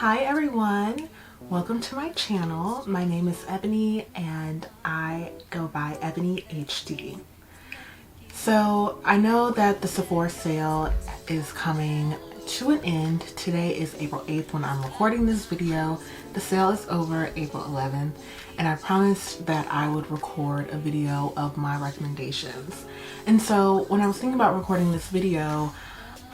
Hi everyone, welcome to my channel. My name is Ebony and I go by Ebony HD. So I know that the Sephora sale is coming to an end. Today is April 8th when I'm recording this video. The sale is over April 11th and I promised that I would record a video of my recommendations. And so when I was thinking about recording this video,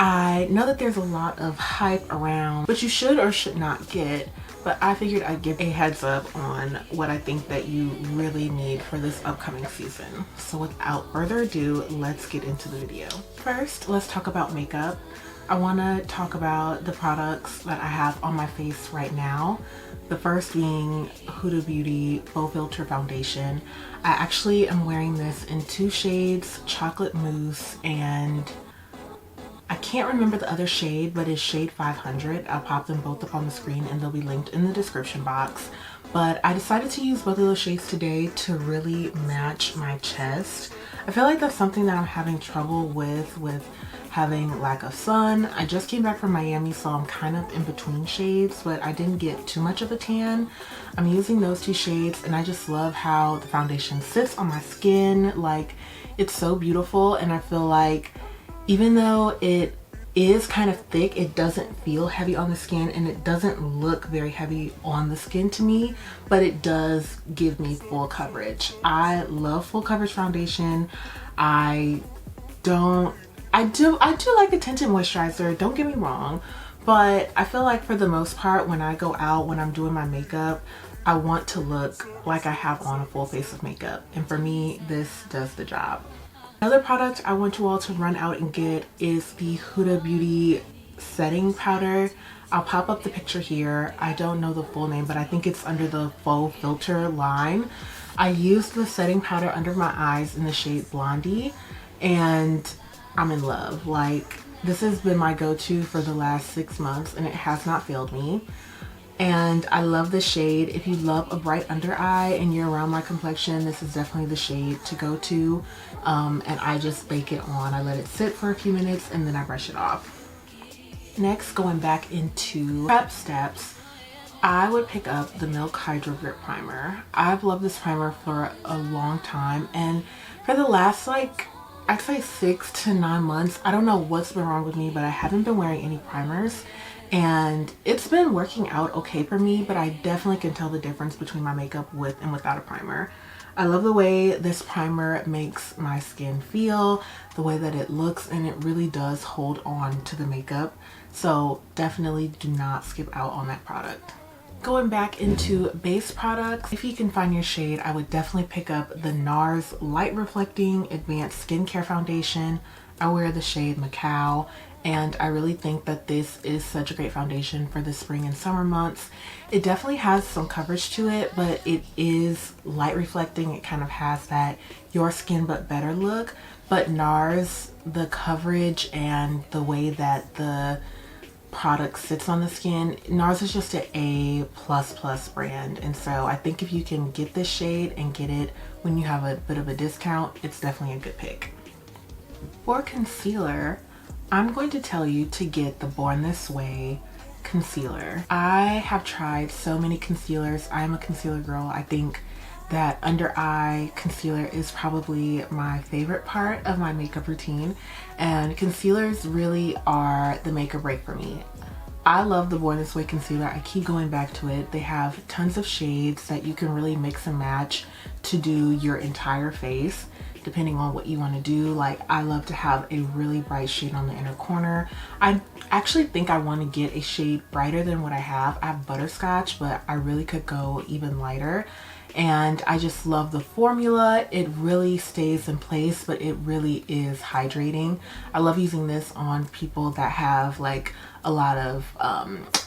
I know that there's a lot of hype around what you should or should not get, but I figured I'd give a heads up on what I think that you really need for this upcoming season. So without further ado, let's get into the video. First, let's talk about makeup. I want to talk about the products that I have on my face right now. The first being Huda Beauty Faux Filter Foundation. I actually am wearing this in two shades, Chocolate Mousse and I can't remember the other shade, but it's shade 500. I'll pop them both up on the screen and they'll be linked in the description box. But I decided to use both of those shades today to really match my chest. I feel like that's something that I'm having trouble with having lack of sun. I just came back from Miami, so I'm kind of in between shades, but I didn't get too much of a tan. I'm using those two shades and I just love how the foundation sits on my skin. Like, it's so beautiful, and I feel like even though it is kind of thick, it doesn't feel heavy on the skin and it doesn't look very heavy on the skin to me, but it does give me full coverage. I love full coverage foundation. I do like a tinted moisturizer, don't get me wrong, but I feel like for the most part when I go out, when I'm doing my makeup, I want to look like I have on a full face of makeup, and for me this does the job. Another product I want you all to run out and get is the Huda Beauty setting powder. I'll pop up the picture here. I don't know the full name, but I think it's under the Faux Filter line. I used the setting powder under my eyes in the shade Blondie and I'm in love. Like, this has been my go-to for the last 6 months and it has not failed me. And I love the shade. If you love a bright under eye and you're around my complexion, this is definitely the shade to go to. And I just bake it on. I let it sit for a few minutes and then I brush it off. Next, going back into prep steps, I would pick up the Milk Hydro Grip Primer. I've loved this primer for a long time, and for the last I'd say 6 to 9 months, I don't know what's been wrong with me, but I haven't been wearing any primers. And it's been working out okay for me, but I definitely can tell the difference between my makeup with and without a primer. I love the way this primer makes my skin feel, the way that it looks, and it really does hold on to the makeup. So definitely do not skip out on that product. Going back into base products, if you can find your shade, I would definitely pick up the NARS Light Reflecting Advanced Skincare Foundation. I wear the shade Macau, and I really think that this is such a great foundation for the spring and summer months. It definitely has some coverage to it, but it is light reflecting. It kind of has that your skin but better look. But NARS, the coverage and the way that the product sits on the skin, NARS is just an A++ brand, and so I think if you can get this shade and get it when you have a bit of a discount, it's definitely a good pick. For concealer, I'm going to tell you to get the Born This Way concealer. I have tried so many concealers. I am a concealer girl. I think that under eye concealer is probably my favorite part of my makeup routine, and concealers really are the make or break for me. I love the Born This Way concealer. I keep going back to it. They have tons of shades that you can really mix and match to do your entire face depending on what you want to do. Like, I love to have a really bright shade on the inner corner. I actually think I want to get a shade brighter than what I have. I have Butterscotch, but I really could go even lighter. And I just love the formula. It really stays in place, but it really is hydrating. I love using this on people that have like a lot of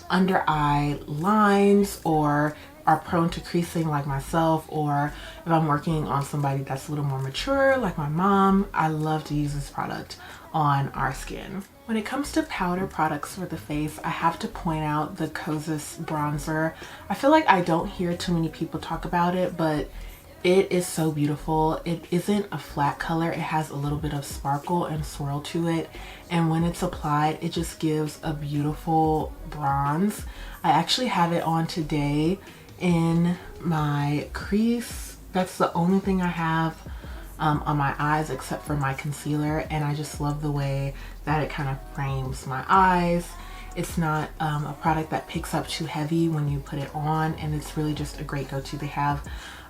under eye lines or are prone to creasing like myself, or if I'm working on somebody that's a little more mature like my mom. I love to use this product on our skin. When it comes to powder products for the face, I have to point out the Kosas bronzer. I feel like I don't hear too many people talk about it, but It is so beautiful. It isn't a flat color. It has a little bit of sparkle and swirl to it. And when it's applied, it just gives a beautiful bronze. I actually have it on today in my crease. That's the only thing I have on my eyes except for my concealer. And I just love the way that it kind of frames my eyes. It's not a product that picks up too heavy when you put it on, and it's really just a great go-to. They have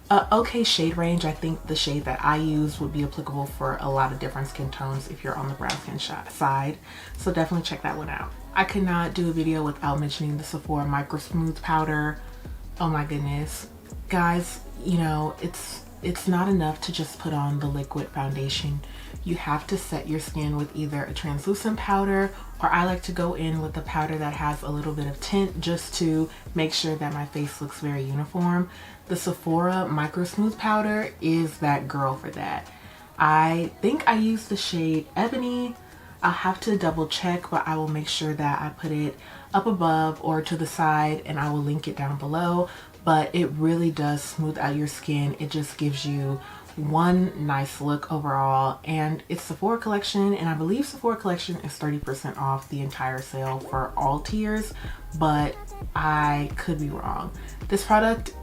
a okay shade range. I think the shade that I use would be applicable for a lot of different skin tones if you're on the brown skin side. So definitely check that one out. I could not do a video without mentioning the Sephora Micro Smooth Powder. Oh my goodness. Guys, you know, it's not enough to just put on the liquid foundation. You have to set your skin with either a translucent powder, or I like to go in with a powder that has a little bit of tint just to make sure that my face looks very uniform. The Sephora Micro Smooth Powder is that girl for that. I think I use the shade Ebony. I'll have to double check, but I will make sure that I put it up above or to the side, and I will link it down below. But it really does smooth out your skin. It just gives you one nice look overall, and it's Sephora collection, and I believe Sephora collection is 30% off the entire sale for all tiers, but I could be wrong. This product,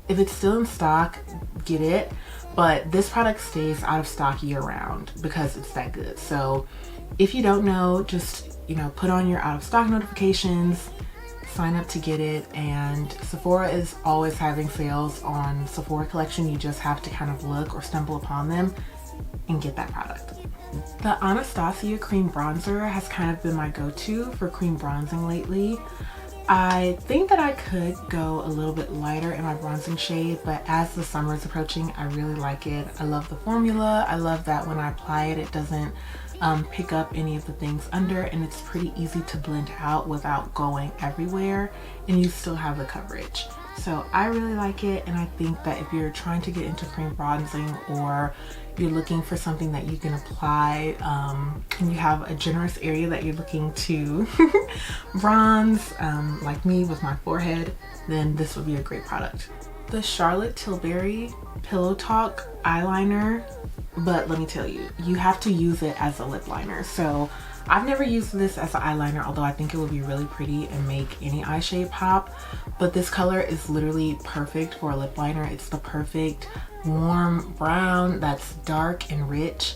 if it's still in stock, get it, but this product stays out of stock year round because it's that good. So if you don't know, just, you know, put on your out of stock notifications, sign up to get it. And Sephora is always having sales on Sephora collection. You just have to kind of look or stumble upon them and get that product. The Anastasia cream bronzer has kind of been my go-to for cream bronzing lately. I think that I could go a little bit lighter in my bronzing shade, but as the summer is approaching, I really like it. I love the formula. I love that when I apply it, it doesn't pick up any of the things under, and it's pretty easy to blend out without going everywhere, and you still have the coverage. So I really like it, and I think that if you're trying to get into cream bronzing, or you're looking for something that you can apply and you have a generous area that you're looking to bronze, like me with my forehead, then this would be a great product. The Charlotte Tilbury Pillow Talk eyeliner, but let me tell you, you have to use it as a lip liner. So I've never used this as an eyeliner, although I think it would be really pretty and make any eye shade pop. But this color is literally perfect for a lip liner. It's the perfect warm brown that's dark and rich.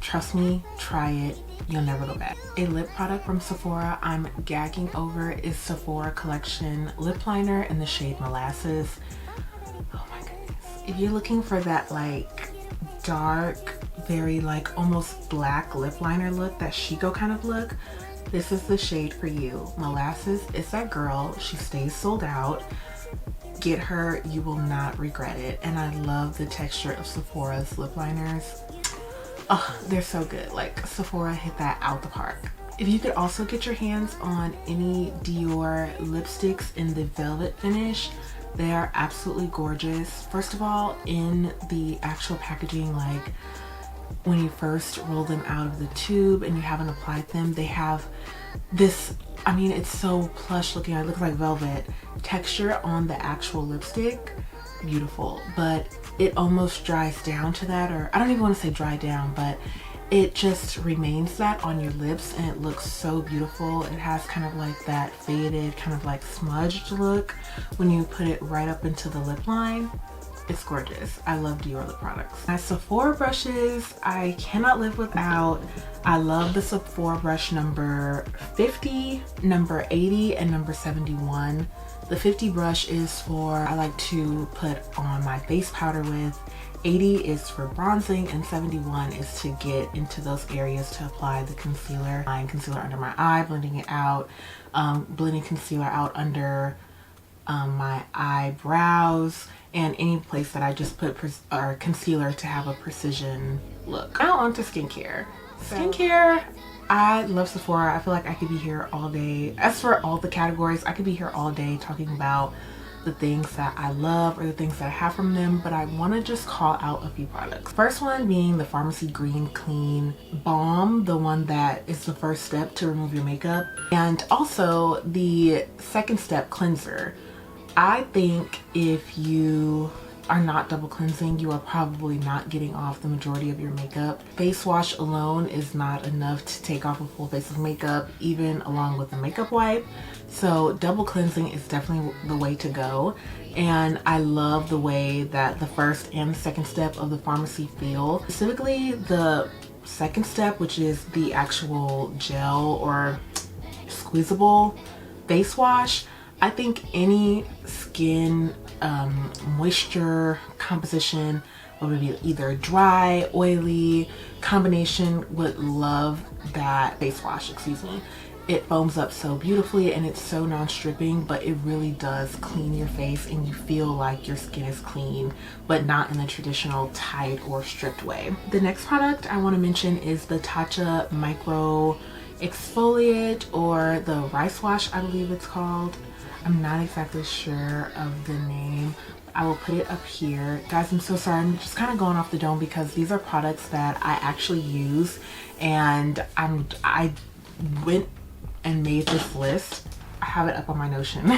Trust me, try it. You'll never go back. A lip product from Sephora I'm gagging over is Sephora Collection Lip Liner in the shade Molasses. Oh my goodness. If you're looking for that like dark, very like almost black lip liner look, that Chico kind of look, this is the shade for you. Molasses is that girl. She stays sold out. Get her, you will not regret it. And I love the texture of Sephora's lip liners. Oh, they're so good. Like, Sephora hit that out the park. If you could also get your hands on any Dior lipsticks in the velvet finish, they are absolutely gorgeous. First of all, in the actual packaging, like when you first roll them out of the tube and you haven't applied them, they have this, I mean, it's so plush looking. It looks like velvet texture on the actual lipstick. Beautiful, but it almost dries down to that, or I don't even want to say dry down, but it just remains that on your lips, and it looks so beautiful. It has kind of like that faded, kind of like smudged look when you put it right up into the lip line. It's gorgeous. I love Dior lip products. My Sephora brushes, I cannot live without. I love the Sephora brush number 50, number 80, and number 71. The 50 brush is for, I like to put on my face powder with. 80 is for bronzing, and 71 is to get into those areas to apply the concealer. Applying concealer under my eye, blending it out, blending concealer out under my eyebrows, and any place that I just put concealer to have a precision look. Now on to skincare. Skincare, I love Sephora. I feel like I could be here all day. As for all the categories, I could be here all day talking about the things that I love or the things that I have from them, but I want to just call out a few products. First one being the Pharmacy Green Clean Balm, the one that is the first step to remove your makeup, and also the second step cleanser. I think if you are not double cleansing, you are probably not getting off the majority of your makeup. Face wash alone is not enough to take off a full face of makeup, even along with a makeup wipe. So double cleansing is definitely the way to go. And I love the way that the first and the second step of the pharmacy feel. Specifically the second step, which is the actual gel or squeezable face wash. I think any skin moisture composition, whether it be either dry, oily, combination, would love that face wash, excuse me. It foams up so beautifully and it's so non-stripping, but it really does clean your face and you feel like your skin is clean, but not in the traditional tight or stripped way. The next product I want to mention is the Tatcha Micro Exfoliate, or the Rice Wash, I believe it's called. I'm not exactly sure of the name. I will put it up here. Guys, I'm so sorry. I'm just kind of going off the dome because these are products that I actually use, and I went and made this list. I have it up on my Notion.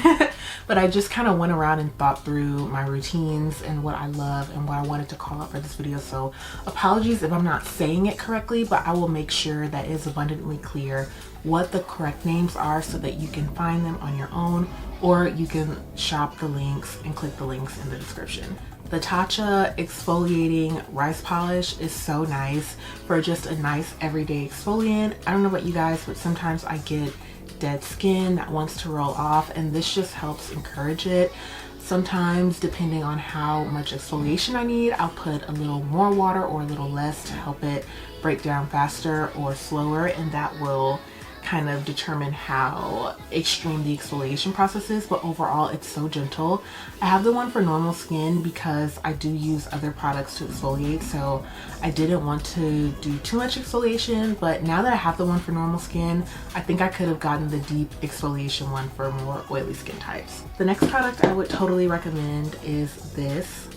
But I just kind of went around and thought through my routines and what I love and what I wanted to call out for this video. So apologies if I'm not saying it correctly, but I will make sure that it is abundantly clear what the correct names are so that you can find them on your own, or you can shop the links and click the links in the description. The Tatcha Exfoliating Rice Polish is so nice for just a nice everyday exfoliant. I don't know about you guys, but sometimes I get dead skin that wants to roll off, and this just helps encourage it. Sometimes, depending on how much exfoliation I need, I'll put a little more water or a little less to help it break down faster or slower, and that will kind of determine how extreme the exfoliation process is. But overall, it's so gentle. I have the one for normal skin because I do use other products to exfoliate, so I didn't want to do too much exfoliation. But now that I have the one for normal skin, I think I could have gotten the deep exfoliation one for more oily skin types. The next product I would totally recommend is this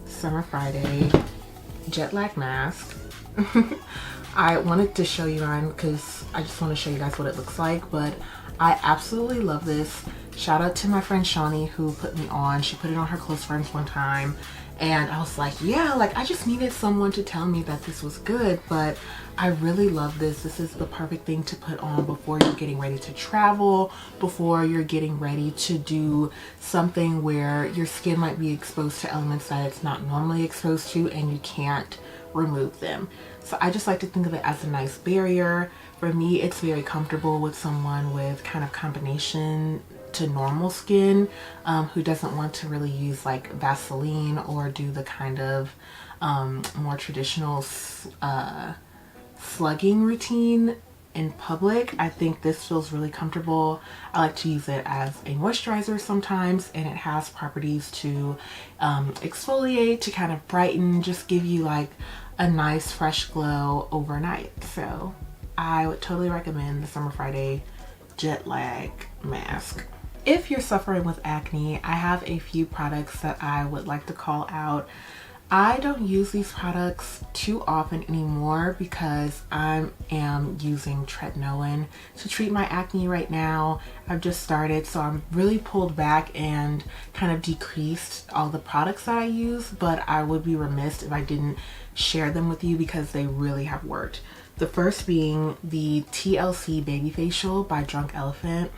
Summer Friday Jet Lag Mask. I wanted to show you mine because I just want to show you guys what it looks like, but I absolutely love this. Shout out to my friend Shawnee who put me on. She put it on her close friends one time, and I was like, yeah, like I just needed someone to tell me that this was good, but I really love this. This is the perfect thing to put on before you're getting ready to travel, before you're getting ready to do something where your skin might be exposed to elements that it's not normally exposed to and you can't remove them. So I just like to think of it as a nice barrier. For me, it's very comfortable with someone with kind of combination to normal skin who doesn't want to really use like Vaseline or do the kind of more traditional slugging routine in public. I think this feels really comfortable. I like to use it as a moisturizer sometimes, and it has properties to exfoliate, to kind of brighten, just give you like a nice fresh glow overnight. So I would totally recommend the Summer Friday Jet Lag Mask. If you're suffering with acne, I have a few products that I would like to call out. I don't use these products too often anymore because I am using tretinoin to treat my acne right now. I've just started, so I'm really pulled back and kind of decreased all the products that I use, but I would be remiss if I didn't share them with you because they really have worked. The first being the TLC Baby Facial by Drunk Elephant.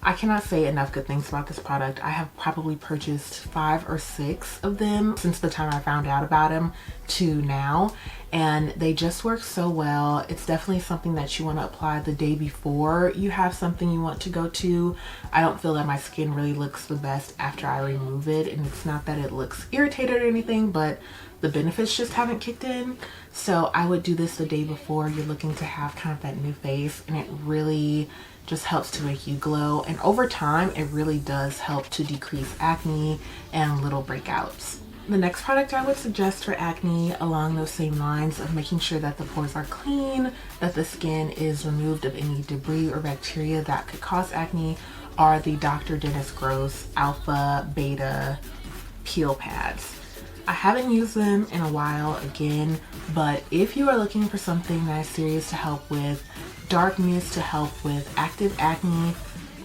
I cannot say enough good things about this product. I have probably purchased 5 or 6 of them since the time I found out about them to now, and they just work so well. It's definitely something that you want to apply the day before you have something you want to go to. I don't feel that my skin really looks the best after I remove it, and it's not that it looks irritated or anything, but the benefits just haven't kicked in. So I would do this the day before you're looking to have kind of that new face, and it really just helps to make you glow, and over time it really does help to decrease acne and little breakouts. The next product I would suggest for acne, along those same lines of making sure that the pores are clean, that the skin is removed of any debris or bacteria that could cause acne, are the Dr. Dennis Gross Alpha Beta Peel Pads. I haven't used them in a while again, but if you are looking for something that is serious to help with darkness, to help with active acne,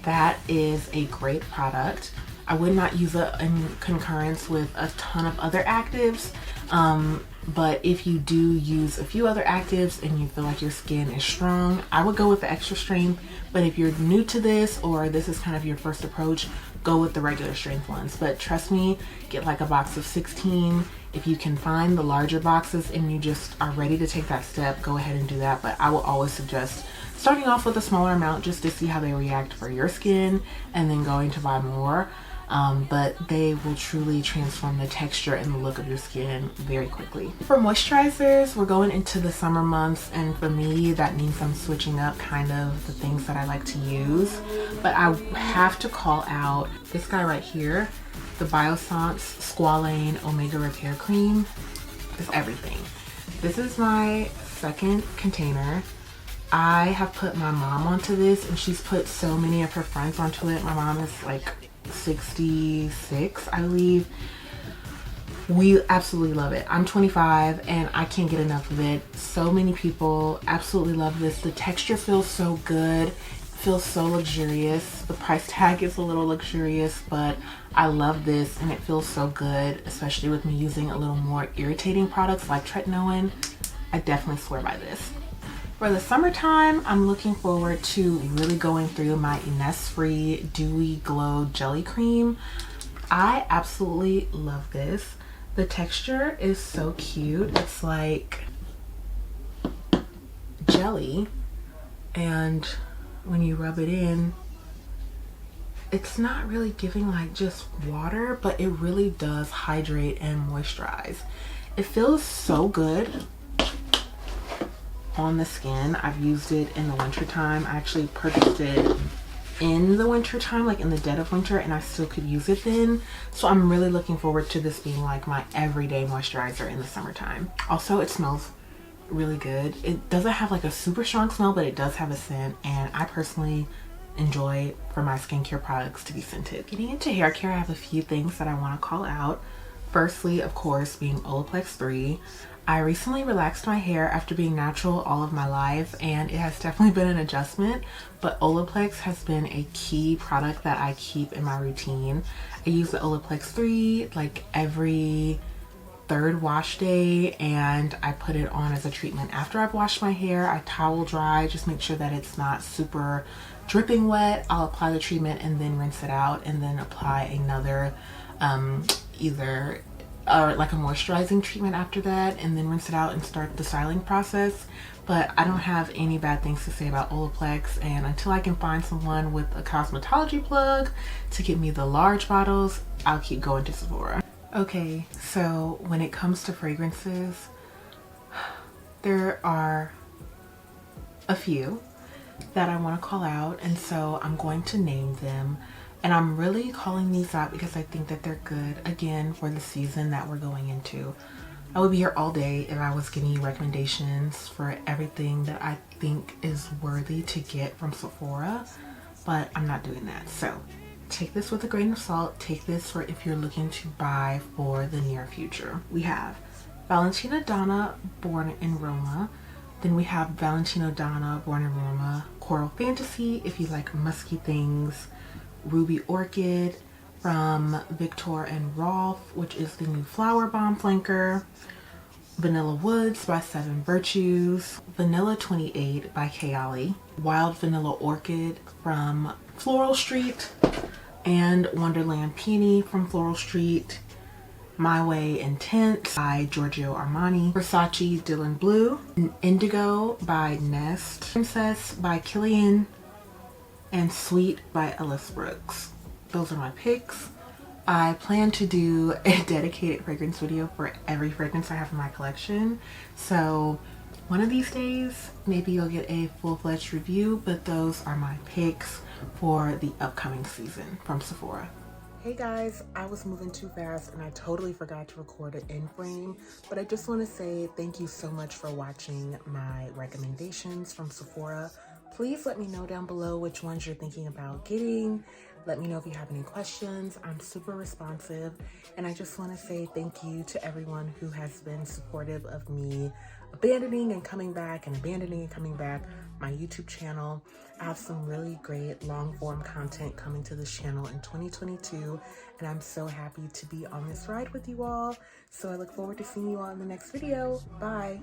that is a great product. I would not use it in concurrence with a ton of other actives. But if you do use a few other actives and you feel like your skin is strong, I would go with the extra strength. But if you're new to this, or this is kind of your first approach, go with the regular strength ones. But trust me, get like a box of 16. If you can find the larger boxes and you just are ready to take that step, go ahead and do that. But I will always suggest starting off with a smaller amount just to see how they react for your skin, and then going to buy more. But they will truly transform the texture and the look of your skin very quickly. For moisturizers, we're going into the summer months, and for me that means I'm switching up kind of the things that I like to use. But I have to call out this guy right here, the Biossance Squalane Omega Repair Cream. Is everything. This is my second container. I have put my mom onto this, and she's put so many of her friends onto it. My mom is like 66, I believe. We absolutely love it. I'm 25 and I can't get enough of it. So many people absolutely love this. The texture feels so good. It feels so luxurious. The price tag is a little luxurious, but I love this and it feels so good, especially with me using a little more irritating products like tretinoin. I definitely swear by this. For the summertime, I'm looking forward to really going through my Innisfree Dewy Glow Jelly Cream. I absolutely love this. The texture is so cute. It's like jelly, and when you rub it in, it's not really giving like just water, but it really does hydrate and moisturize. It feels so good on the skin. I've used it in the winter time. I actually purchased it in the winter time, like in the dead of winter, and I still could use it then. So I'm really looking forward to this being like my everyday moisturizer in the summertime. Also, it smells really good. It doesn't have like a super strong smell, but it does have a scent, and I personally enjoy for my skincare products to be scented. Getting into hair care, I have a few things that I want to call out. Firstly, of course, being Olaplex 3. I recently relaxed my hair after being natural all of my life, and it has definitely been an adjustment, but Olaplex has been a key product that I keep in my routine. I use the Olaplex 3 like every third wash day, and I put it on as a treatment after I've washed my hair. I towel dry, just make sure that it's not super dripping wet. I'll apply the treatment and then rinse it out, and then apply another either like a moisturizing treatment after that, and then rinse it out and start the styling process. But I don't have any bad things to say about Olaplex, and until I can find someone with a cosmetology plug to get me the large bottles, I'll keep going to Sephora. Okay, so when it comes to fragrances, there are a few that I want to call out, and so I'm going to name them. And I'm really calling these out because I think that they're good, again, for the season that we're going into. I would be here all day if I was giving you recommendations for everything that I think is worthy to get from Sephora, but I'm not doing that. So take this with a grain of salt. Take this for if you're looking to buy for the near future. We have Valentina Donna Born in Roma. Then we have Valentino Donna Born in Roma Coral Fantasy, if you like musky things. Ruby Orchid from Victor and Rolf, which is the new Flower Bomb flanker. Vanilla Woods by Seven Virtues. Vanilla 28 by Kayali. Wild Vanilla Orchid from Floral Street. And Wonderland Peony from Floral Street. My Way Intense by Giorgio Armani. Versace Dylan Blue. Indigo by Nest. Princess by Killian. And Sweet by Ellis Brooks. Those are my picks. I plan to do a dedicated fragrance video for every fragrance I have in my collection. So one of these days, maybe you'll get a full-fledged review, but those are my picks for the upcoming season from Sephora. Hey guys, I was moving too fast and I totally forgot to record an in frame, but I just want to say thank you so much for watching my recommendations from Sephora. Please let me know down below which ones you're thinking about getting. Let me know if you have any questions. I'm super responsive. And I just want to say thank you to everyone who has been supportive of me abandoning and coming back and abandoning and coming back my YouTube channel. I have some really great long form content coming to this channel in 2022. And I'm so happy to be on this ride with you all. So I look forward to seeing you all in the next video. Bye.